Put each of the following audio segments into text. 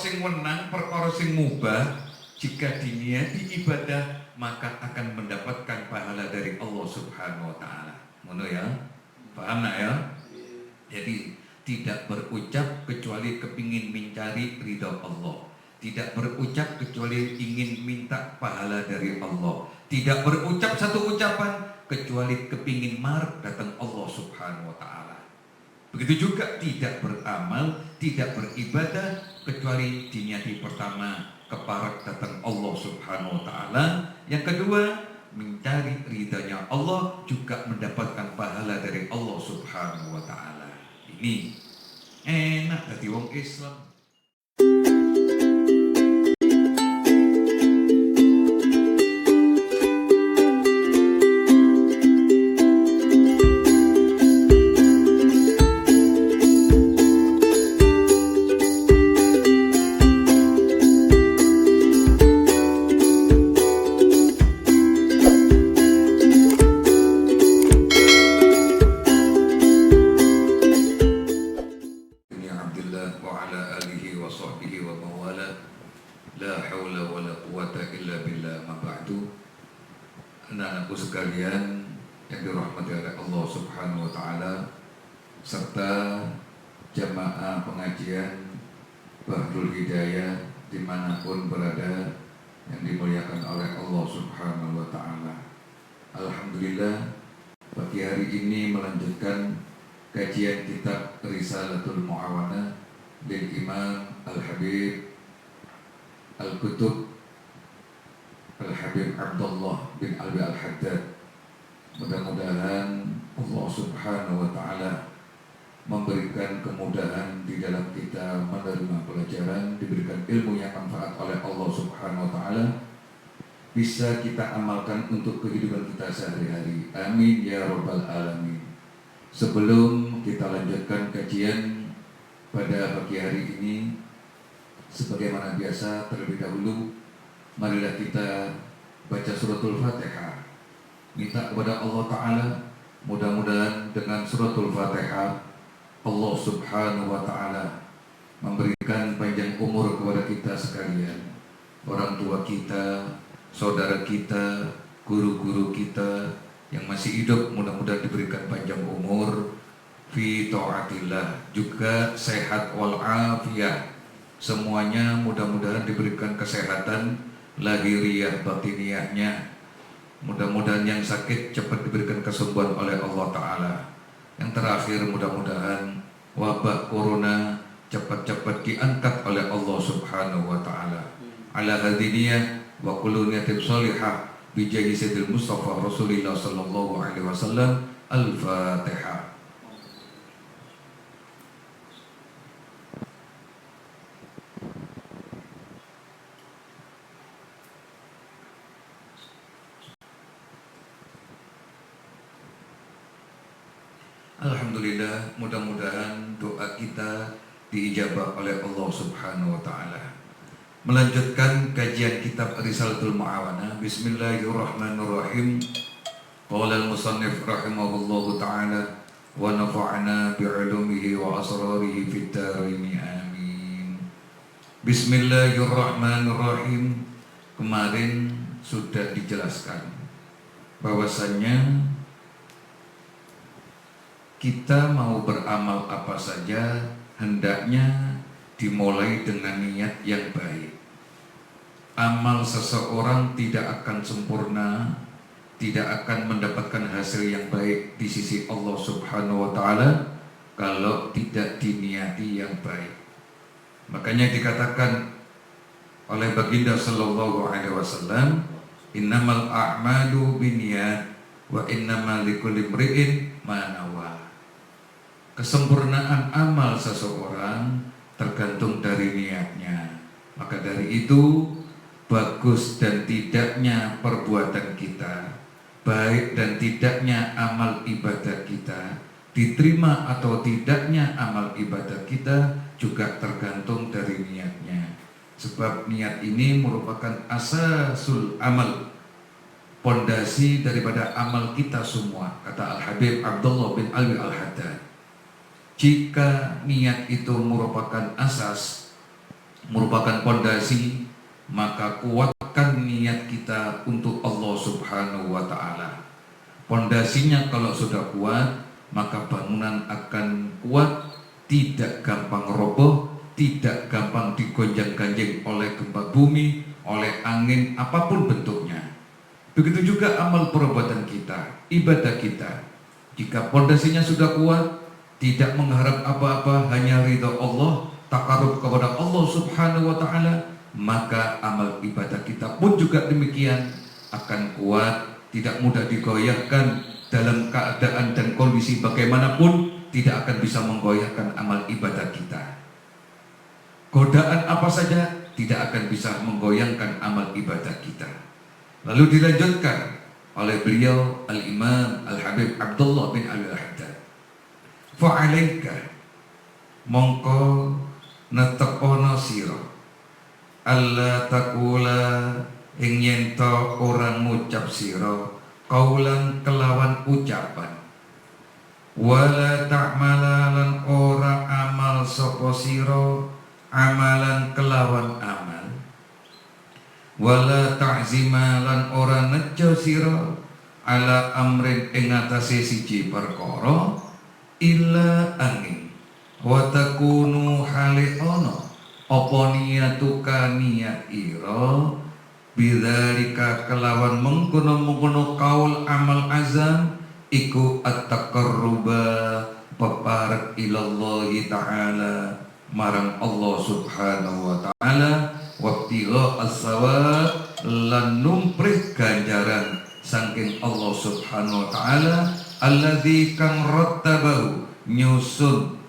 sing wenang, perkara sing mubah, jika diniati ibadah maka akan mendapatkan pahala dari Allah Subhanahu wa taala. Ngono ya? Paham nak ya? Jadi tidak berucap kecuali kepingin mencari ridha Allah. Tidak berucap kecuali ingin minta pahala dari Allah. Tidak berucap satu ucapan kecuali kepingin mark datang Allah Subhanahu wa taala. Begitu juga tidak beramal, tidak beribadah kecuali diniati pertama keparat datang Allah Subhanahu wa taala. Yang kedua, mencari ridhanya Allah juga mendapatkan pahala dari Allah Subhanahu wa taala. Ini enak dadi wong Islam. Anak-anakku sekalian yang dirahmati oleh Allah Subhanahu wa taala serta jamaah pengajian Bahrul Hidayah dimanapun berada yang dimuliakan oleh Allah Subhanahu wa taala. Alhamdulillah, pagi hari ini melanjutkan kajian kitab Risalatul Mu'awanah lil Imam Al-Habib Al-Kutub Al-Habib Abdullah bin Alwi Al-Haddad. Mudah-mudahan Allah Subhanahu wa ta'ala memberikan kemudahan di dalam kita menerima pelajaran, diberikan ilmu yang manfaat oleh Allah Subhanahu wa ta'ala, bisa kita amalkan untuk kehidupan kita sehari-hari. Amin ya rabbal alamin. Sebelum kita lanjutkan kajian pada pagi hari ini, sebagaimana biasa terlebih dahulu marilah kita baca suratul Fatihah. Minta kepada Allah Ta'ala, mudah-mudahan dengan suratul Fatihah Allah Subhanahu wa ta'ala memberikan panjang umur kepada kita sekalian, orang tua kita, saudara kita, guru-guru kita yang masih hidup, mudah-mudahan diberikan panjang umur fi ta'atillah, juga sehat walafiat. Semuanya mudah-mudahan diberikan kesehatan lahiriah batiniyahnya. Mudah-mudahan yang sakit cepat diberikan kesembuhan oleh Allah Ta'ala. Yang terakhir, mudah-mudahan wabah corona cepat-cepat diangkat oleh Allah Subhanahu wa ta'ala. Ala hadiniyah wa kullu niyatin salihah bijahi sayyidil Mustafa Rasulillah sallallahu alaihi wasallam. Al-Fatihah. Alhamdulillah, mudah-mudahan doa kita diijabah oleh Allah Subhanahu wa ta'ala. Melanjutkan kajian kitab Risalatul Mu'awanah. Bismillahirrahmanirrahim. Qala al-musannif rahimahullahu ta'ala wa nafa'ana bi'ulumihi wa asrarihi fid dharain amin. Bismillahirrahmanirrahim. Kemarin sudah dijelaskan bahwasannya kita mau beramal apa saja hendaknya dimulai dengan niat yang baik. Amal seseorang tidak akan sempurna, tidak akan mendapatkan hasil yang baik di sisi Allah Subhanahu wa ta'ala kalau tidak diniati yang baik. Makanya dikatakan oleh baginda sallallahu alaihi wasallam, innamal a'malu binniyat wa innamal likulli imri'in ma nawa. Kesempurnaan amal seseorang tergantung dari niatnya. Maka dari itu, bagus dan tidaknya perbuatan kita, baik dan tidaknya amal ibadah kita, diterima atau tidaknya amal ibadah kita juga tergantung dari niatnya. Sebab niat ini merupakan asasul amal, pondasi daripada amal kita semua, kata Al-Habib Abdullah bin Alwi Al-Haddad. Jika niat itu merupakan asas, merupakan pondasi, maka kuatkan niat kita untuk Allah Subhanahu wa taala. Pondasinya kalau sudah kuat, maka bangunan akan kuat, tidak gampang roboh, tidak gampang digonjang-ganjing oleh gempa bumi, oleh angin apapun bentuknya. Begitu juga amal perbuatan kita, ibadah kita. Jika pondasinya sudah kuat, tidak mengharap apa-apa, hanya ridha Allah, takarub kepada Allah Subhanahu wa taala, maka amal ibadah kita pun juga demikian akan kuat, tidak mudah digoyahkan dalam keadaan dan kondisi bagaimanapun, tidak akan bisa menggoyahkan amal ibadah kita. Godaan apa saja tidak akan bisa menggoyangkan amal ibadah kita. Lalu dilanjutkan oleh beliau Al-Imam Al-Habib Abdullah bin Ali Al-Haddad, fa'alaika mongko netepono sira alla takula ing yen to orang ngucap sira kaulan kelawan ucapan, wala ta'malalan ora amal sapa sira amalan kelawan amal, wala ta'zimalan ora nejo sira ala amrin ing atase siji perkara illa angin wa takunu hale ono apa niyatuka niat ira bidzalika kelawan mengkono-mengkono kaul amal azam iku at-taqarruba peparek ilallahi ta'ala marang Allah Subhanahu wa ta'ala wabtigha as-sawab lan numprih ganjaran saking Allah Subhanahu wa ta'ala alladzi kang rattabahu nyusun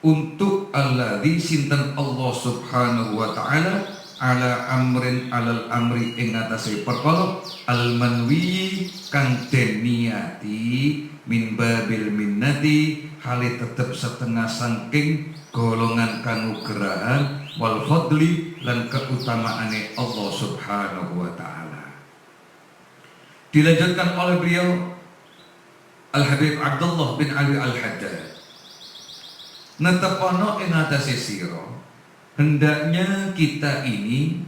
untuk alladzi sinten Allah Subhanahu wa ta'ala ala amrin alal amri ing atase perkara al manwi kang den niati min babil minnati hale tetep setengah saking golongan kanugrahan wal fadli lan keutamaane Allah Subhanahu wa ta'ala. Dilanjutkan oleh beliau Al-Habib Abdullah bin Ali Al-Haddad, netepono ing atase sira hendaknya kita ini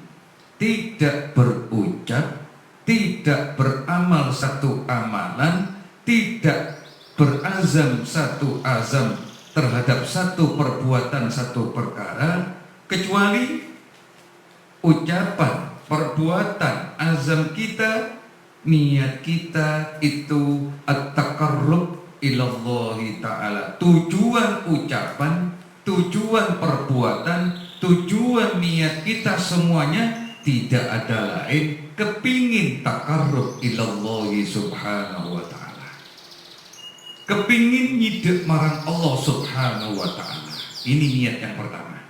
tidak berucap, tidak beramal satu amalan, tidak berazam satu azam terhadap satu perbuatan, satu perkara, kecuali ucapan, perbuatan, azam kita, niat kita itu at-taqarrub ilallahi ta'ala. Tujuan ucapan, tujuan perbuatan, tujuan niat kita semuanya tidak ada lain kepingin taqarrub ilallahi subhanahu wa ta'ala, kepingin nyidek marang Allah Subhanahu wa ta'ala. Ini niat yang pertama.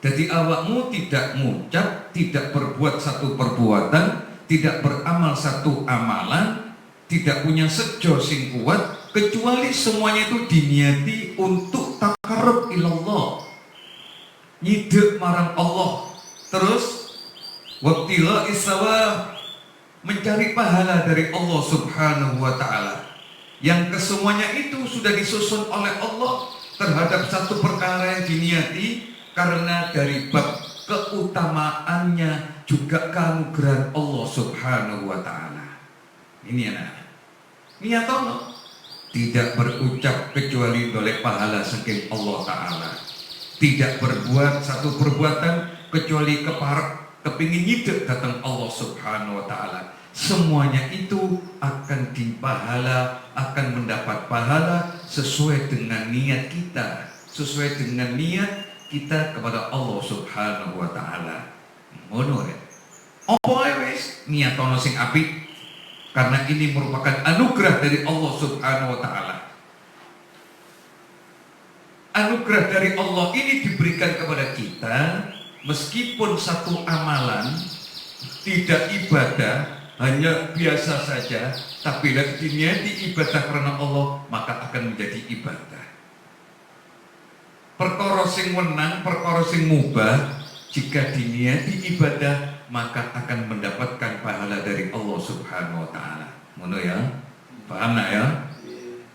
Jadi awakmu tidak ngucap, tidak berbuat satu perbuatan, tidak beramal satu amalan, tidak punya sejo sing kuat, kecuali semuanya itu diniati untuk taqarrub ilallah, nyidek marang Allah. Terus wabtigha is-sawab, mencari pahala dari Allah Subhanahu wa ta'ala, yang kesemuanya itu sudah disusun oleh Allah terhadap satu perkara yang diniati karena dari bab keutamaannya juga keanugeraan Allah Subhanahu wa ta'ala. Ini anak niatono tidak berucap kecuali oleh pahala saking Allah ta'ala, tidak berbuat satu perbuatan kecuali kepingin nyidek datang Allah Subhanahu wa ta'ala. Semuanya itu akan dipahala, akan mendapat pahala sesuai dengan niat kita, sesuai dengan niat kita kepada Allah Subhanahu wa ta'ala. Ngono ya. Apa wis niatono sing apik, karena ini merupakan anugerah dari Allah Subhanahu wa ta'ala. Anugerah dari Allah ini diberikan kepada kita meskipun satu amalan tidak ibadah, hanya biasa saja, tapi diniati ibadah karena Allah, maka akan menjadi ibadah. Perkara sing wenang, perkara sing mubah, jika diniati ibadah, maka akan mendapatkan pahala dari Allah Subhanahu wa ta'ala. Ngono ya? Paham nak ya?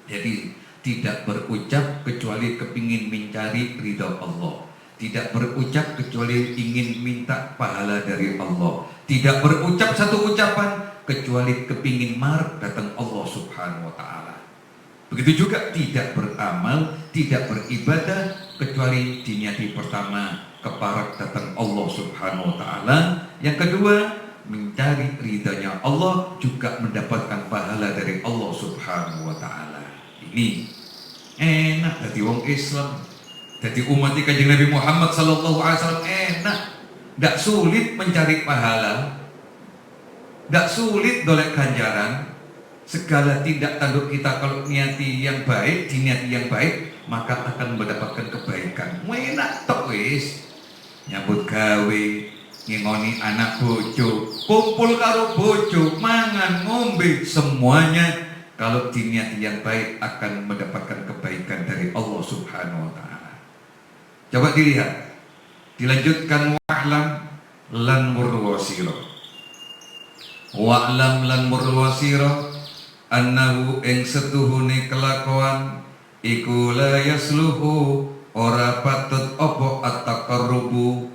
Jadi tidak berucap kecuali kepingin mencari ridha Allah, tidak berucap kecuali ingin minta pahala dari Allah, tidak berucap satu ucapan kecuali kepingin marek datang Allah Subhanahu wa Ta'ala. Begitu juga tidak beramal, tidak beribadah kecuali diniati pertama keparat datang Allah Subhanahu wa Ta'ala. Yang kedua, mencari ridhanya Allah, juga mendapatkan pahala dari Allah Subhanahu wa Ta'ala. Ini enak jadi wong Islam, jadi umat Kanjeng Nabi Muhammad sallallahu alaihi wasallam, enak. Tidak sulit mencari pahala, tidak sulit dolek ganjaran. Segala tindak tanduk kita kalau niati yang baik, diniati yang baik, maka akan mendapatkan kebaikan. Enak tok wis. Nyambut gawe, ngingoni anak bojo, kumpul karo bojo, mangan, ngombe, semuanya kalau diniati yang baik akan mendapatkan kebaikan dari Allah Subhanahu wa Ta'ala. Coba dilihat, dilanjutkan, wa'lam lan murwasira. Wa'lam lan murwasira annahu ing setuhune kelakuan iku la yasluhu ora patut apa at-taqarrubu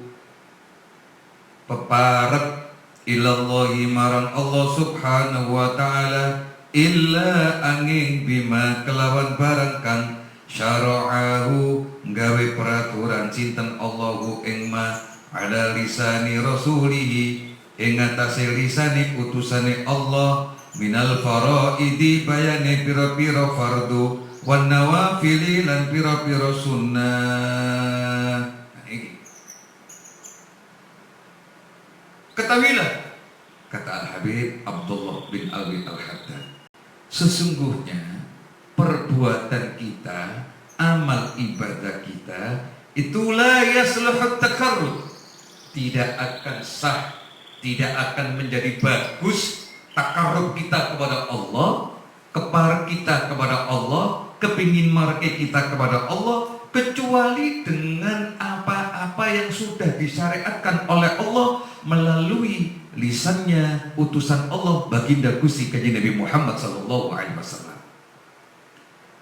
peparep ilallahi marang Allah Subhanahu wa Ta'ala illa angin bima kelawan barang kang syara'ahu gawe peraturan sinten Allahu ing ma ala lisani rasulihi ing atase lisane utusane Allah minal faraidi bayane pira-pira fardu wan nawafili lan pira-pira sunnah. Nah, ini ketahuilah, kata Al-Habib Abdullah bin Alwi Al-Haddad, sesungguhnya perbuatan kita, amal ibadah kita itulah yasluhut takarrub, tidak akan sah, tidak akan menjadi bagus takarrub kita kepada Allah, kepar kita kepada Allah, kepingin marke kita kepada Allah, kecuali dengan apa-apa yang sudah disyariatkan oleh Allah melalui lisannya utusan Allah baginda Gusti Kanjeng Nabi Muhammad sallallahu alaihi wasallam.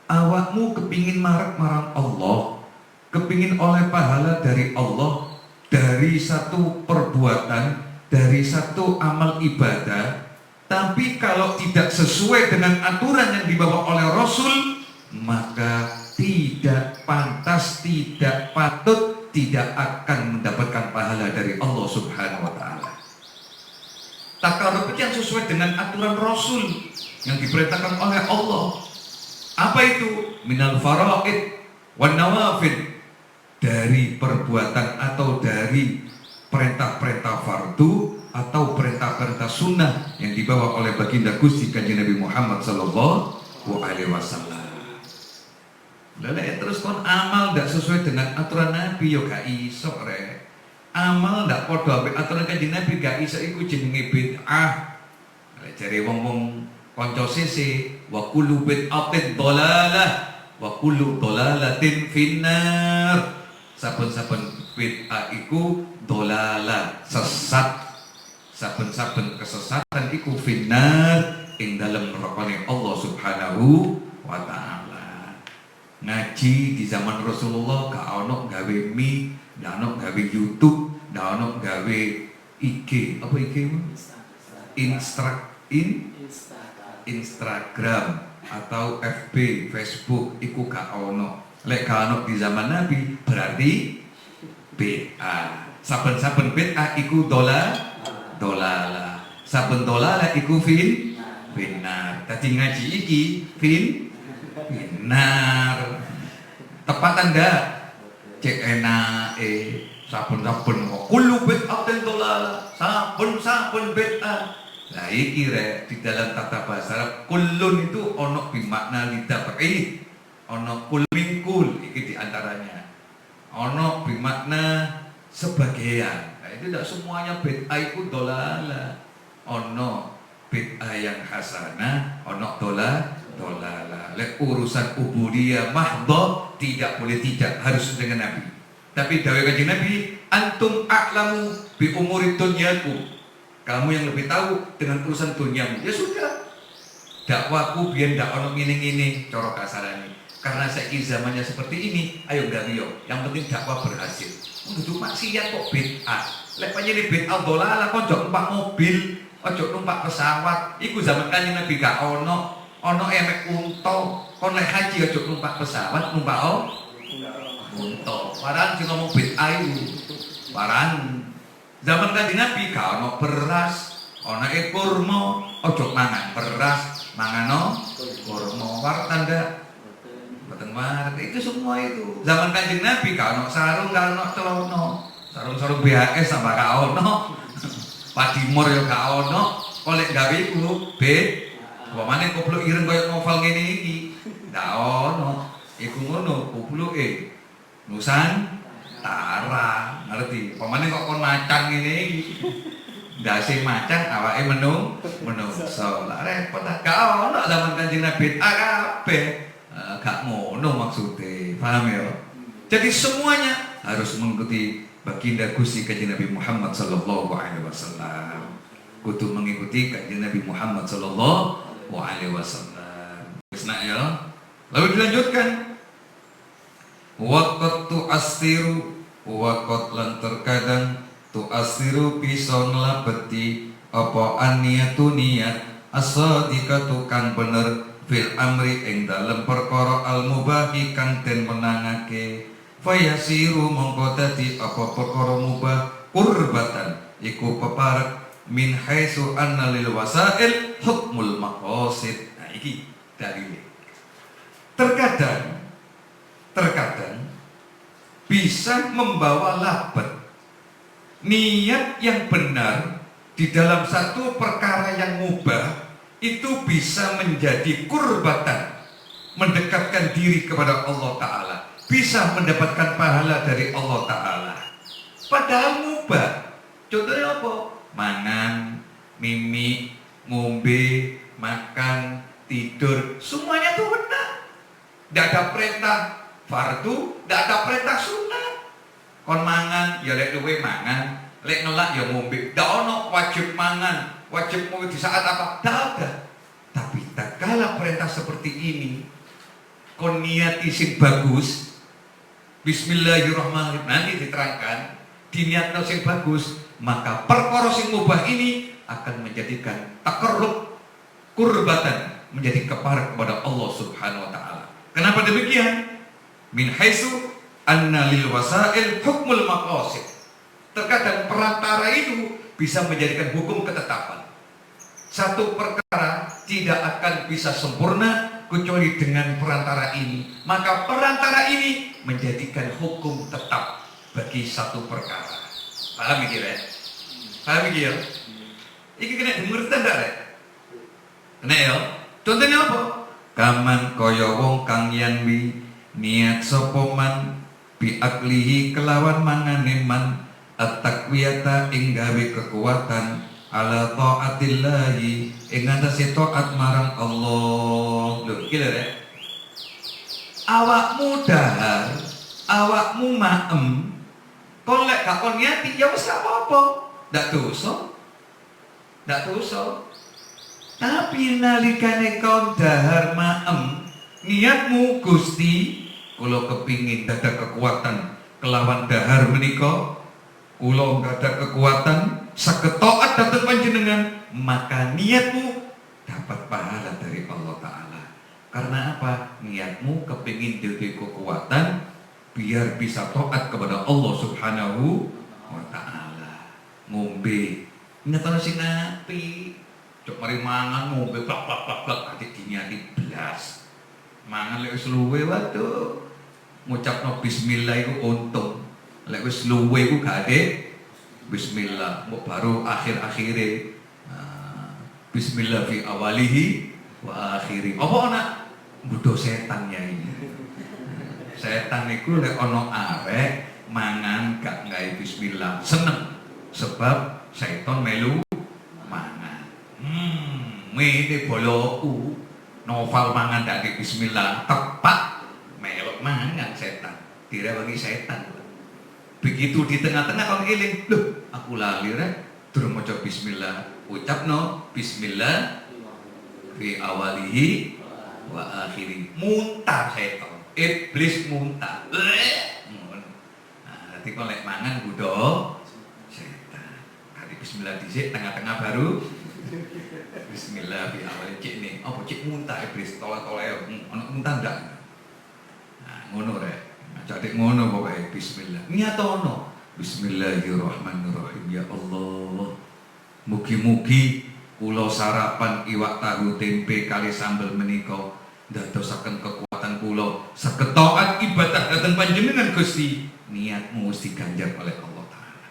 Awakmu kepingin marang Allah, kepingin oleh pahala dari Allah dari satu perbuatan, dari satu amal ibadah, tapi kalau tidak sesuai dengan aturan yang dibawa oleh Rasul, maka tidak pantas, tidak patut, tidak akan mendapatkan pahala dari Allah Subhanahu wa Ta'ala. Takarrub yang sesuai dengan aturan Rasul yang diperintahkan oleh Allah. Apa itu? Minal faraid wan nawafil, dari perbuatan atau dari perintah-perintah fardu atau perintah-perintah sunnah yang dibawa oleh baginda Gusti Kanjeng Nabi Muhammad sallallahu alaihi wasallam. Lalu terus kon amal tidak sesuai dengan aturan Nabi yo gak iso rek. Amal tidak padha ambek aturan Kanjeng Nabi gak iso, iku jenenge bid'ah. Lek jare wong-wong kanca sese, wa kullu bid'atin dhalalah wa kullu dhalalatin finnar. Saben-saben bid'ah iku dhalalah, sesat. Saben-saben kesesatan iku finnar, ing dalem nerakane Allah Subhanahu wa Ta'ala. Ngaji di zaman Rasulullah gak ono gawe mie, gak ono gawe YouTube, gak ono gawe IG, apa IG? Instagram atau FB, Facebook iku gak ono. Lek gak ono di zaman Nabi berarti bid'ah. Saben-saben bid'ah iku dolala, saben dolala iku finnar. Tadi ngaji iki finnar. Tepatan ndak? Cek enake saben-saben kullu bid'atin dolala, saben-saben bid'ah. Lah iki rek di dalam tata bahasa Arab kullun itu ono bimakna lidaf'i, ono kul min kul, iki diantaranya. Ono bimakna sebagian. Nah, itu tidak semuanya bid'ah itu dolala. Ono bid'ah yang hasanah, ono dolala. Lek urusan ubudiyah mahdhah tidak boleh tidak, harus dengan Nabi. Tapi dawuh Kanjeng Nabi, antum a'lamu bi umuri dunyakum. Kamu yang lebih tahu dengan urusan dunyamu. Ya sudah. Dakwaku biyen ndak ono ngene-ngene cara kasarane. Karena saiki zamannya seperti ini, ayo gario. Yang penting dakwah berhasil. Kudu maksiat kok bid'ah. Lek panjenengan bid'ah dolalah kok ojo numpak mobil, ojo numpak pesawat. Iku zaman Kanjeng Nabi gak ono emek unta. Kon lek haji ojo numpak pesawat, numpak unta. Waran sing ngomong bid'ah iku. Waran zaman Kanjeng Nabi gak ono beras, ono kurma, ojo mangan beras, mangan kurma. War tanda itu semua itu zaman Kanjeng Nabi gak ono sarung, gak ono celana, sarung BHS sama gak ono, padimor ya gak ono, kolek gawe iku pamane kupluk ireng koyo novel ngene iki gak ono, iku ngono kupluke Nusantara, ngerti? Pamane kok kon macan ngene iki ndase macan awake menungso lah repot gak ono zaman Kanjeng Nabi kabeh. Gak ngono maksudnya, paham ya? Jadi semuanya harus mengikuti baginda Gusti Kanjeng Nabi Muhammad sallallahu alaihi wasallam. Kudu mengikuti Kanjeng Nabi Muhammad sallallahu alaihi wasallam. Nah ya. Lalu dilanjutkan. Waqat tu'assiru waqat lan terkadang tu'assiru bisa nglabeti apa aniyatu niat as-sadiqatu kang bener fil amri ing dalem perkara al mubahi kang den menangake fayasiru mongko dadi apa perkara mubah qurbatan iku peparek min haitsu anna lil wasail hukmul maqasid. Nah iki dalile. Terkadang bisa membawa labat niat yang benar di dalam satu perkara yang mubah itu bisa menjadi kurbatan, mendekatkan diri kepada Allah Ta'ala, bisa mendapatkan pahala dari Allah Ta'ala. Padahal mubah. Contohnya apa? Mangan, mimi, ngombe, makan, tidur, semuanya itu benar. Tidak ada perintah fardu, tidak ada perintah sunnah. Kon mangan, ya lek luwe mangan, lek ngelak ya ngombe. Tidak ono wajib mangan, wajib mau di saat apa? Tidak ada. Tapi tak kala perintah seperti ini, kon niat isin bagus, Bismillahirrahmanirrahim, nanti diterangkan, diniatkan sing bagus, maka perkara sing mubah ini akan menjadikan takarrub, kurbatan, menjadi keparek kepada Allah Subhanahu wa Ta'ala. Kenapa demikian? Min haitsu anna lil wasail hukmul maqasid. Terkadang perantara itu bisa menjadikan hukum ketetapan. Satu perkara tidak akan bisa sempurna kecuali dengan perantara ini. Maka perantara ini menjadikan hukum tetap bagi satu perkara. Paham iki ya? Paham iki ya? Iki kena dimengerti ndak rek? Kena ya? Contohnya apa? Kaman kaya wong kang yanwi niat sapa man bi aklihi kelawan mangane man at-taqwiyata ing gawe kekuatan ala taatillahi ing atase taat marang Allah. Lho iki lho rek. Awakmu dahar, awakmu maem. Kon lek gak kon niati ya wis gak apa-apa. Ndak dosa. Ndak dosa. Tapi nalikane kon dahar maem, niatmu Gusti, kula kepingin dada kekuatan kelawan dahar menika, kula gak ada kekuatan saged taat dhateng panjenengan, maka niatmu dapat pahala dari Allah Ta'ala. Karena apa? Niatmu kepingin diberi kekuatan biar bisa taat kepada Allah Subhanahu wa Ta'ala. Ngombe nyatane sing apik, cok mari mangan ngombe plak plak plak plak atik diniati blas. Mangan lek wis luwe waduh ngucapno bismillah iku untung. Lek wis luwe iku gak ade bismillah, mbok baru akhir-akhire. Bismillah fi awalihi wa akhiri. Apa ana budho setannya ini? Setan iku lek ana arek mangan gak gawe bismillah, seneng sebab setan melu mangan. Mene boloku novel mangan gak gawe bismillah, tepat melok mangan setan. Direwangi setan. Begitu di tengah-tengah kon eling, lho aku lali rek durung maca bismillah. Ucapno bismillah fi awalihi wa akhiri. Muntah setan. iblis muntah. Ngono. Nah, nanti kok lek mangan kudu setan. Kali bismillah dhisik tengah-tengah baru bismillah bi awal cik nih. Apa cik muntah iblis tolak-tolak ono muntah ndak? Nah, ngono rek. Jadi ngono pokoke bismillah. Nyatono bismillahirrahmanirrahim. Ya Allah. Mugi-mugi kula sarapan iwak tahu tempe kali sambel menika ndadosaken kekuatan kula saged taat ibadah dhateng panjenengan Gusti. Niatmu mesti ganjar oleh Allah taala.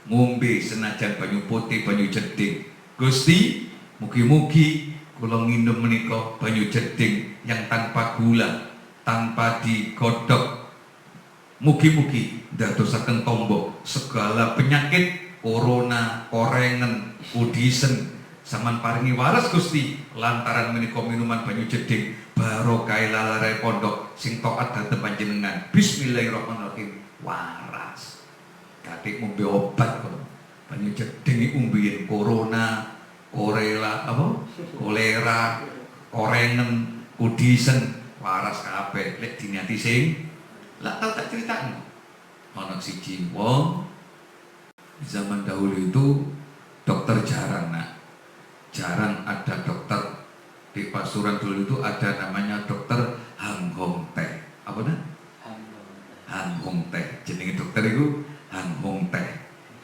Ngombe senajan banyu putih, banyu jeding. Gusti, mugi-mugi kula nginum menika banyu jeding yang tanpa gula, tanpa digodhog. Mugi-mugi ndadosaken tombok segala penyakit corona, korengen, udisen saman paringi waras Gusti lantaran menika minuman banyu jeding barokah lalare pondok sing taat dhateng panjenengan. Bismillahirrahmanirrahim. Waras. Katik ngombe obat kok. Banyu jeding umbiyen corona, kolera, korengen, udisen waras kabeh lek diniati sing lah tau tak ceritakno. Ana siji wong zaman dahulu itu dokter jarang nak. Jarang ada dokter di Pasuruan dulu itu ada namanya dokter Hang Hong Teh. Apa nah? Hang Hong Teh. Jenenge dokter itu Hang Hong Teh.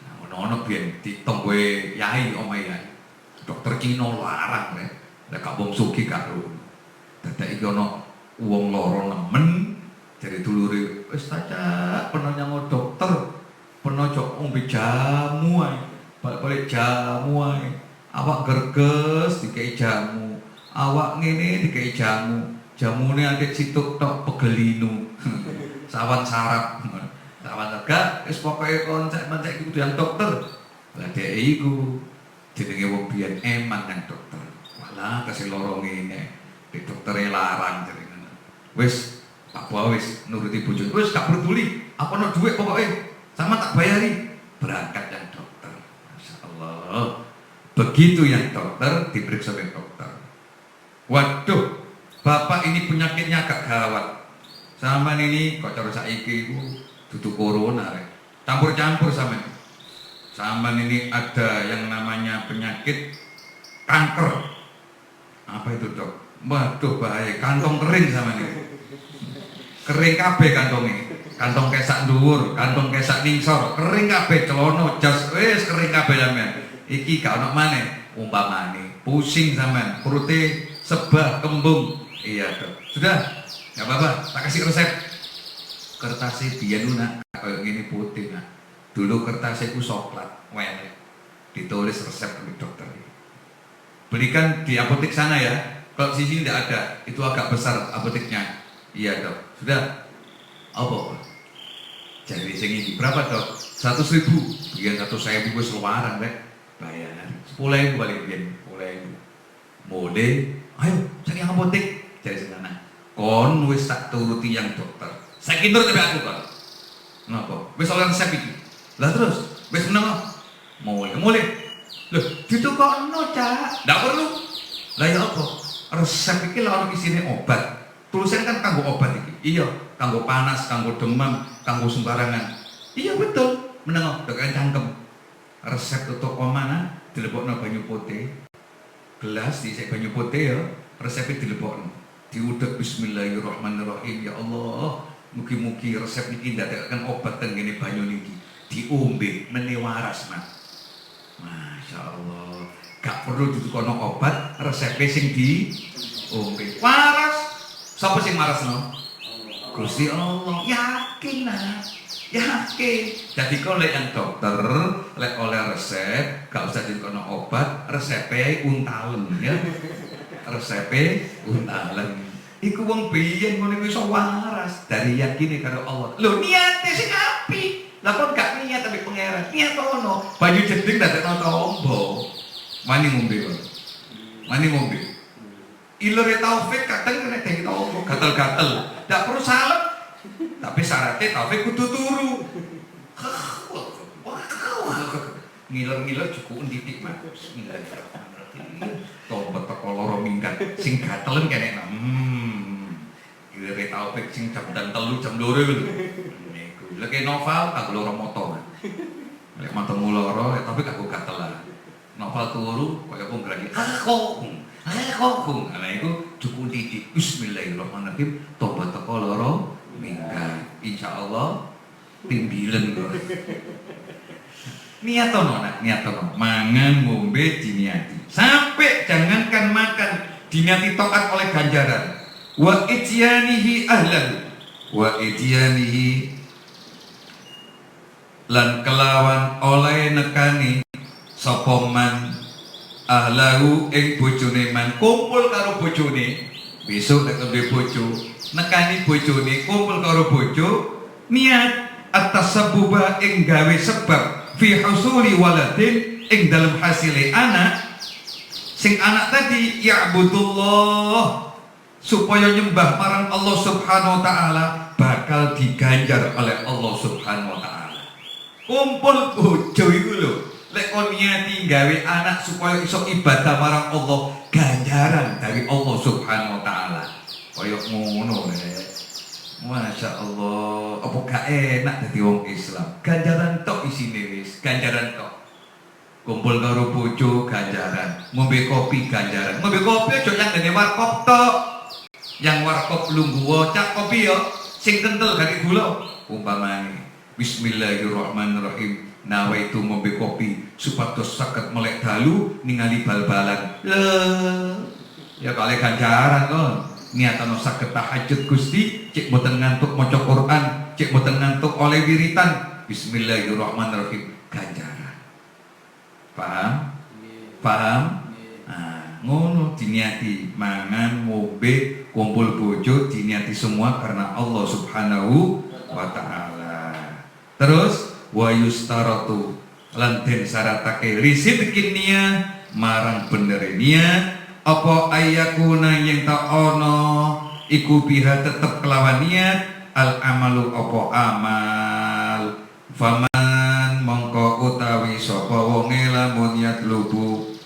Nah, ono biyen ditonggoe yai omahe yai. Dokter Cina larang rek. Lah gak wong sugih karo. Dadak iki ono wong loro nemen jadi dulure wis tak peno nyango dokter, peno cok ombe jamu ae. Balik jamu ae. Awak gerges dikei jamu. Awak ngene dikei jamu. Jamune adek situk tok pegelinu. Sawan sarap. Sawan lega wis pokoke koncek-mencek kudu yang dokter. Lah dhek iku jenenge wong biyen eman nang dokter. Walah kasih loro ngene. Di doktere larang jenenge. Wis Pak Bua wis nuruti bojone. Wis gak peduli. Apa ono dhuwit pokoke sama tak bayari. Berangkat yang dokter. Masyaallah. Begitu yang dokter diperiksa oleh dokter. Waduh, bapak ini penyakitnya agak gawat. Sama ini kok cara saiki iku dudu corona rek. Campur-campur sama ini. Sama ini ada yang namanya penyakit kanker. Apa itu dok? Waduh bahaya, kantong kering sama ini. Kering kabeh kantongnya. Kantong kesak dhuwur, kantong kesak ningsor, kering kabeh celana, jas wis kering kabeh sampean. Iki gak ono maneh umpamane pusing sampean, perute sebah, kembung. Iya, Dok. Sudah. Enggak apa-apa, tak kasih resep. Kertasnya biyen nak kayak gini putih nak. Dulu kertasnya ku soklat, welek. Ditulis resep oleh dokter. Belikan di apotek sana ya. Kalau di sini tidak ada, itu agak besar apoteknya. Iya dok, sudah. Apa? Jadi segini berapa dok? 100.000. Biar 100.000 gue seluaran deh. Bayar 10.000 balik biar 10.000. Mode, ayo cari yang apotek. Jadi sana. Kon wis tak turuti yang dokter. Saya kintur tapi aku kan. Kenapa? Wis oleh resep iki. Lah terus, wis menang. Mulai. Loh, ditukokno cak. Ndak perlu. Lah ya apa? Resep iki lha ono isine obat. Tulisan kan kanggo obat iki. Iya, kanggo panas, kanggo demam, kanggo sembarangan. Iya betul. Meneng dok cangkem. Resep tutuk mana? Dilebokno banyu putih. Gelas diisi banyu putih ya. Resepnya dilebokno. Diudek bismillahirrahmanirrahim. Ya Allah, mugi-mugi resep niki ndadekaken obat teng ngene banyu niki. Diombe mene waras, Mas. Masya Allah. Gak perlu ditukono obat, resepnya sing diombe. Waras. Siapa sing maras no? Gusti Allah. Yakin lah, yakin. Jadi kalau oleh yang dokter, oleh resep, gak usah dikono obat, resepnya untalen ya. Resepnya untalen. Iku wong biyen ngono iso waras dari yakine karo Allah. Lho niate sing apik. Lah kok gak niat tapi pangeran. Niat ono. Banyu jeding dadekno tombo. Mani ngombe. Mani ngombe. Ilere Taufik kadang kena deng tombo, gatel-gatel. Ndak perlu salep. Tapi syaratnya Taufik kudu turu. Ngiler-ngiler cukup titik mah. Bismillahirrahmanirrahim. Tobat teko loro minggat sing gatelen kene. Gere Taufik sing jam 3 jam 2 lho. Niku. Lek novel aku loro moto. Lek matamu loro tapi aku gatelan. Novel turu kaya aku ngragi. Aku. Nah iku cukup titik. Bismillahirrahmanirrahim. Tobat teko loro minggat. Insyaallah timbilen kok. Niatono nak, niatono. Mangan ngombe diniati. Sampai jangankan makan, diniati taat oleh ganjaran. Wa ityanihi ahlahu. Wa ityanihi lan kelawan oleh nekani sapa man ahlahu ing bojone man, kumpul karo bojone. Besok nek duwe bojo, nekani bojone kumpul karo bojo, niat atas sabuba ing gawe sebab fi husuli waladin ing dalam hasile anak. Sing anak tadi ya'budullah, supaya nyembah marang Allah Subhanahu wa taala, bakal diganjar oleh Allah Subhanahu wa taala. Kumpul bojo iku lho, lek kon niati gawe anak supaya iso ibadah marang Allah, ganjaran dari Allah Subhanahu wa taala. Kaya ngono rek. Masya Allah, apa gak enak dadi wong Islam? Ganjaran tok isine wis, ganjaran tok. Kumpul karo bojo ganjaran, ngombe kopi ganjaran. Ngombe kopi aja yang dene warkop tok. Yang warkop lungguh cak kopi yo sing kental gak gula. Umpamane Bismillahirrahmanirrahim. Nawaitu ngombe kopi supados saged melek dalu ningali bal-balan. Ya kali ganjaran kon. Niatano saged tahajud Gusti, cek mboten ngantuk maca Quran, cek mboten ngantuk oleh wiritan. Bismillahirrahmanirrahim, ganjaran. Paham? Paham? Nah, ngono diniati mangan, ngombe, kumpul bojo diniati semua karena Allah Subhanahu wa taala. Terus wa yustaratu lan den syaratake risidkin niat marang bener niat apa ayakuna yang tak ono iku biha tetep kelawan niat al amalu apa amal faman mongko utawi sapa wonge lamun niat lubu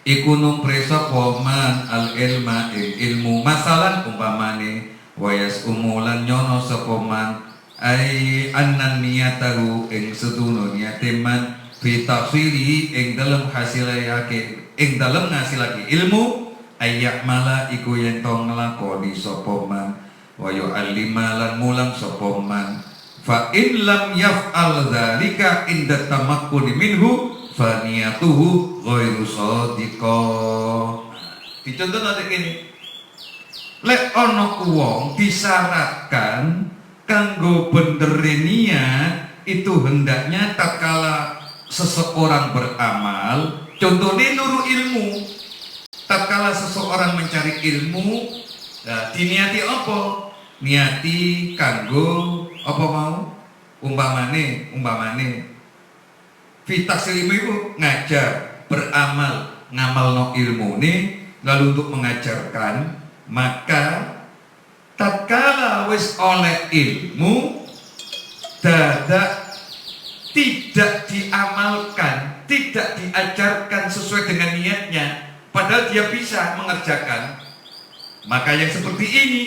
iku numpre sapa man al ilma ilmu masalan umpamane wayas umulan nyono sapa man ai annan niyatahu ing seduno niateman fi tafsiri ing dalem hasilake ing dalem ngasilake ilmu ayak mala iku yen to nglakoni sapa man wa yu'allima lan mulang sapa man fa in lam yaf'al dzalika inda tamakkuni minhu fa niyatuhu ghairu shadiqah. Dicontoh nanti kene lek ana wong disyaratkan kanggo bener niat itu hendaknya tatkala seseorang beramal. Contohnya nuru ilmu. Tatkala seseorang mencari ilmu, nah, diniati apa? Niati kanggo apa mau? Umpamane fitasil ilmu itu ngajar, beramal, ngamalno ilmune, lalu untuk mengajarkan, maka tatkala wis oleh ilmu dadak tidak diamalkan, tidak diajarkan sesuai dengan niatnya, padahal dia bisa mengerjakan, maka yang seperti ini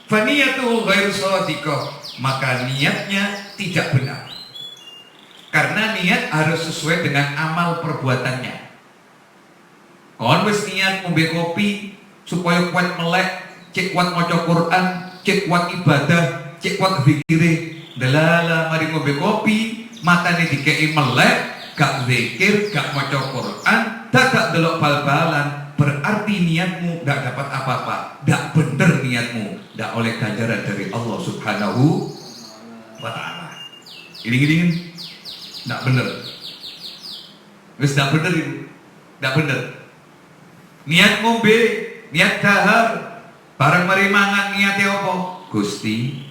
faniyatu ghairu shadiqah, maka niatnya tidak benar. Karena niat harus sesuai dengan amal perbuatannya. Kon wis niat ngombe kopi supaya kuat melek, cek kuat maca Quran, cek kuat ibadah, cek kuat zikire, delala mari ngombe kopi matane dikei melek, gak zikir, gak maca Quran, dadak delok bal-balan, berarti niatmu gak dapat apa-apa, gak bener niatmu, gak oleh ganjaran dari Allah Subhanahu wa ta'ala. Iring-iringin, gak bener. Wis gak bener itu, gak bener. Niat ngombe, niat dahar, bareng mari mangan niate apa? Gusti,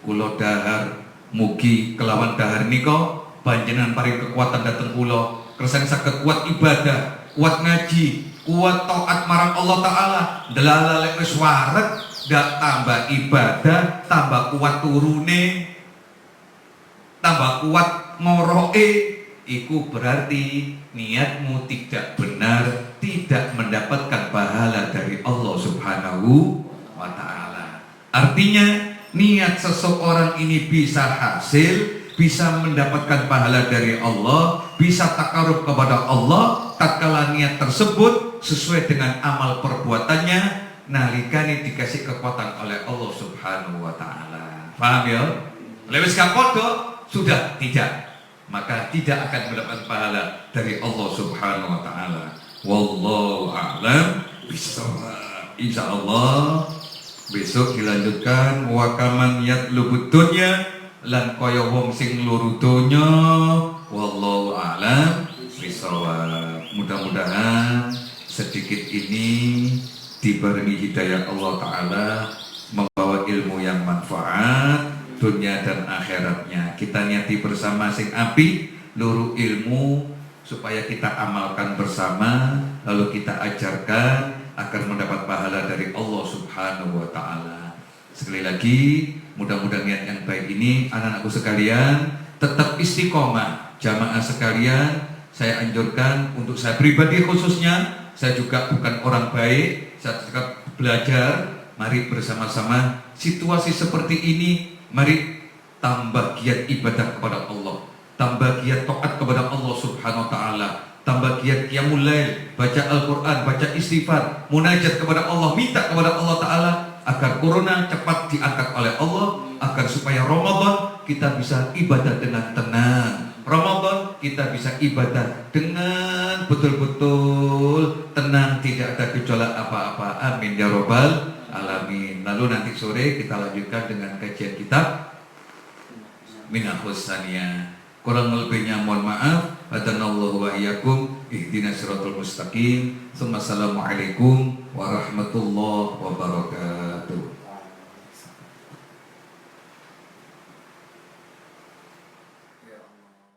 kula dahar mugi kelawan dahar nika panjenengan paring kekuatan dhateng kula kersa saged kuat ibadah, kuat ngaji, kuat taat marang Allah taala. Delala lek wis wareg dak tambah ibadah, tambah kuat turune, tambah kuat ngoroke, iku berarti niatmu tidak benar, tidak mendapatkan pahala dari Allah Subhanahu wa ta'ala. Artinya niat seseorang ini bisa hasil, bisa mendapatkan pahala dari Allah, bisa takarub kepada Allah tatkala niat tersebut sesuai dengan amal perbuatannya, nalikane dikasih kekuatan oleh Allah Subhanahu wa taala. Paham ya? Lewis kapodo sudah tidak, maka tidak akan mendapat pahala dari Allah Subhanahu wa taala. Wallahu a'lam bishawab. Insyaallah besok dilanjutkan wa kaman yatlubud dunya lan kaya wong sing luru donya. Wallahu a'lam bishawab. Mudah-mudahan sedikit ini dibarengi hidayah Allah taala membawa ilmu yang manfaat dunia dan akhiratnya. Kita niati bersama sing api luru ilmu supaya kita amalkan bersama, lalu kita ajarkan agar mendapat pahala dari Allah Subhanahu wa taala. Sekali lagi, mudah-mudahan niat yang baik ini anak-anakku sekalian tetap istiqomah. Jamaah sekalian, saya anjurkan untuk saya pribadi khususnya, saya juga bukan orang baik, saya juga belajar. Mari bersama-sama situasi seperti ini, mari tambah giat ibadah kepada Allah, tambah giat taat kepada Allah Subhanahu wa taala, tambah giat qiyamul lail, baca Al-Qur'an, baca istighfar, munajat kepada Allah, minta kepada Allah taala agar corona cepat diangkat oleh Allah, agar supaya Ramadan kita bisa ibadah dengan tenang. Ramadan kita bisa ibadah dengan betul-betul tenang, tidak ada gejolak apa-apa. Amin ya rabbal alamin. Lalu nanti sore kita lanjutkan dengan kajian kitab Minahus Saniyah. Kurang lebihnya mohon maaf. Hadanallahu wa iyyakum ihdinas siratal mustaqim. Assalamualaikum warahmatullahi wabarakatuh.